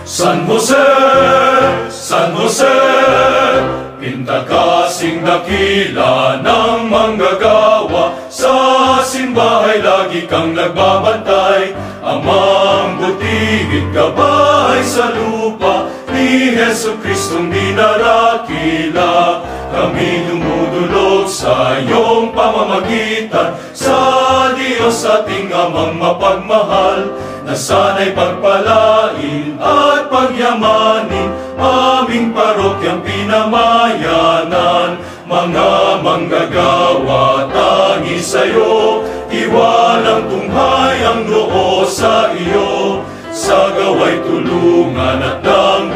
San Jose, San Jose, pintakasing dakila ng manggagawa. Sa simbahay lagi kang nagbabantay, Amang butigid gabay sa lupa ni Hesu Kristong dinarakila. Kami dumudulog sa iyong pamamagitan, sa Diyos ating Amang mapagmahal, na sana'y pagpalain at pagyamanin aming parokyang pinamayanan. Mga manggagawa, tangi sa'yo, iwalang tunghay ang noo sa iyo, sa gawa'y tulungan at ng